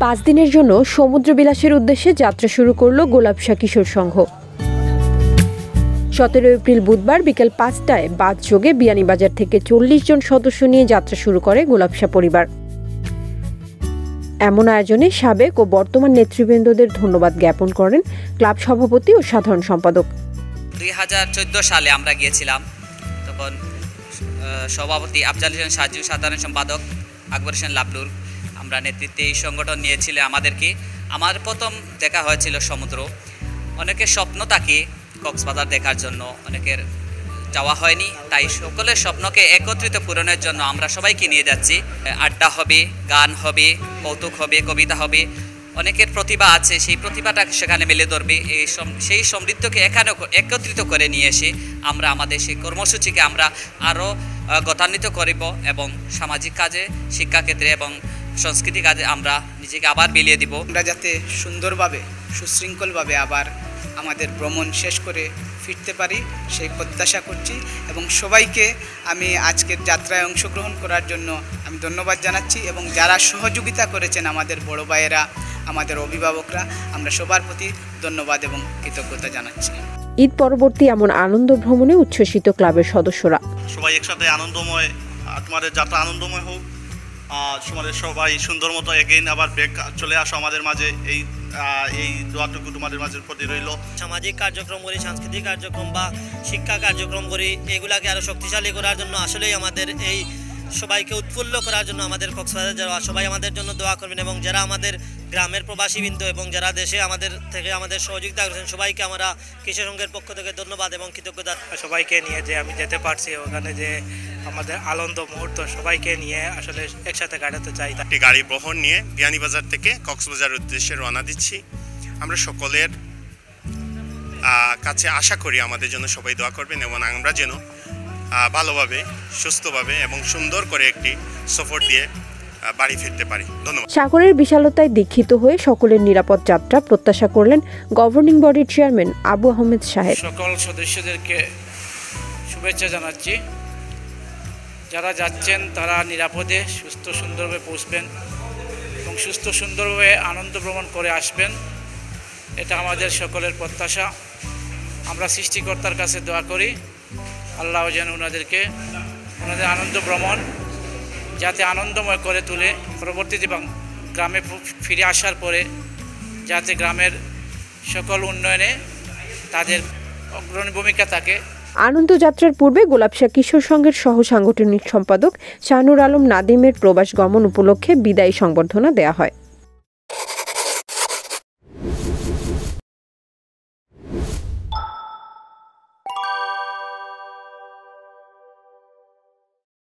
5 দিনের জন্য সমুদ্র বিলাসের উদ্দেশ্যে যাত্রা শুরু করল গোলাপশা কিশোর সংঘ। 17 এপ্রিল বুধবার বিকেল 5টায় বাস যোগে বিয়ানীবাজার থেকে 40 জন সদস্য নিয়ে যাত্রা শুরু করে গোলাপশা পরিবার। এমন আয়োজনে সাবেক ও বর্তমান নেতৃবৃন্দদের ধন্যবাদ জ্ঞাপন করেন ক্লাব সভাপতি ও সাধারণ সম্পাদক। 2014 সালে আমরা গিয়েছিলাম, তখন সভাপতি আফজাল হোসেন সাজু, সাধারণ সম্পাদক আকবর হোসেন লাবলুর আমরা নেতৃত্বে এই সংগঠন নিয়েছিল আমাদেরকে। আমার প্রথম দেখা হয়েছিল সমুদ্র। অনেকের স্বপ্ন থাকে কক্সবাজার দেখার জন্য, অনেকের যাওয়া হয়নি, তাই সকলের স্বপ্নকে একত্রিত পূরণের জন্য আমরা সবাইকে নিয়ে যাচ্ছি। আড্ডা হবে, গান হবে, কৌতুক হবে, কবিতা হবে। অনেকের প্রতিভা আছে, সেই প্রতিভাটাকে সেখানে মেলে ধরবে। সেই সমৃদ্ধকে এখানে একত্রিত করে নিয়ে এসে আমরা আমাদের সেই কর্মসূচিকে আমরা আরও গতান্বিত করিব এবং সামাজিক কাজে, শিক্ষাক্ষেত্রে এবং সংস্কৃতি কাজে আমরা নিজেকে আবার বিলিয়ে দিব। আমরা যাতে সুন্দরভাবে সুশৃঙ্খলভাবে আবার আমাদের ভ্রমণ শেষ করে ফিরতে পারি সেই প্রত্যাশা করছি এবং সবাইকে আমি আজকের যাত্রায় অংশগ্রহণ করার জন্য আমি ধন্যবাদ জানাচ্ছি এবং যারা সহযোগিতা করেছেন আমাদের বড় ভাইয়েরা, আমাদের অভিভাবকরা, আমরা সবার প্রতি ধন্যবাদ এবং কৃতজ্ঞতা জানাচ্ছি। ঈদ পরবর্তী এমন আনন্দ ভ্রমণে উচ্ছ্বসিত ক্লাবের সদস্যরা। সবাই একসাথে আনন্দময়, তোমাদের যাত্রা আনন্দময় হোক। তোমাদের সবাই সুন্দর মতো এগেইন আবার ব্রেক চলে আসো আমাদের মাঝে, এই দোয়াটুকু তোমাদের মাঝে প্রতি রইল। সামাজিক কার্যক্রম করি, সাংস্কৃতিক কার্যক্রম বা শিক্ষা কার্যক্রম করি, এগুলাকে আরও শক্তিশালী করার জন্য আসলেই আমাদের এই সবাইকে উৎফুল্ল করার জন্য আমাদের কক্সবাজার যারা সবাই আমাদের জন্য দোয়া করবেন এবং যারা আমাদের গ্রামের প্রবাসীবৃন্দ এবং যারা দেশে আমাদের থেকে আমাদের সহযোগিতা করেছেন সবাইকে আমরা কিশোর সংঘের পক্ষ থেকে ধন্যবাদ এবং কৃতজ্ঞতা। সবাইকে নিয়ে যে আমি যেতে পারছি ওখানে, যে আমাদের আনন্দ মুহূর্ত সবাইকে নিয়ে আসলে একসাথে কাটাতে চাই। একটি গাড়ি বহর নিয়ে বিয়ানীবাজার থেকে কক্সবাজারের উদ্দেশ্যে রওনা দিচ্ছি। আমরা সকলের কাছে আশা করি আমাদের জন্য সবাই দোয়া করবেন এবং আমরা যেন ভালোভাবে, সুস্থভাবে এবং সুন্দর করে একটি সফর দিয়ে বাড়ি ফিরতে পারি। ধন্যবাদ। সাগরের বিশালতায় দীক্ষিত হয়ে সকলের নিরাপদ যাত্রা প্রত্যাশা করলেন গভর্নিং বডির চেয়ারম্যান আবু আহমেদ সাহেব। সকল সদস্যদেরকে শুভেচ্ছা জানাচ্ছি। যারা যাচ্ছেন তারা নিরাপদে সুস্থ সুন্দরভাবে পৌঁছবেন এবং সুস্থ সুন্দরভাবে আনন্দ ভ্রমণ করে আসবেন, এটা আমাদের সকলের প্রত্যাশা। আমরা সৃষ্টিকর্তার কাছে দোয়া করি আল্লাহ যেন ওনাদের আনন্দ ভ্রমণ যাতে আনন্দময় করে তুলে, পরবর্তীতে গ্রামে ফিরে আসার পরে যাতে গ্রামের সকল উন্নয়নে তাদের অগ্রণী ভূমিকা থাকে। আনন্দযাত্রার পূর্বে গোলাপশা কিশোর সংঘের সহ সাংগঠনিক সম্পাদক শাহনুর আলম নাদিমের প্রবাস গমন উপলক্ষে বিদায়ী সংবর্ধনা দেয়া হয়।